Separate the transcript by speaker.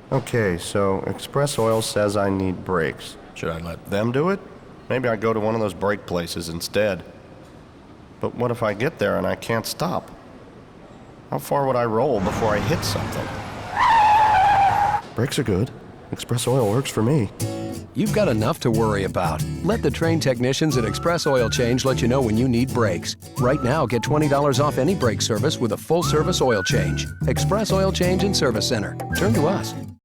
Speaker 1: Okay, so Express Oil says I need brakes. Should I let them do it? Maybe I go to one of those brake places instead. But what if I get there and I can't stop? How far would I roll before I hit something? Brakes are good. Express Oil works for me.
Speaker 2: You've got enough to worry about. Let the trained technicians at Express Oil Change let you know when you need brakes. Right now, get $20 off any brake service with a full-service oil change. Express Oil Change and Service Center. Turn to us.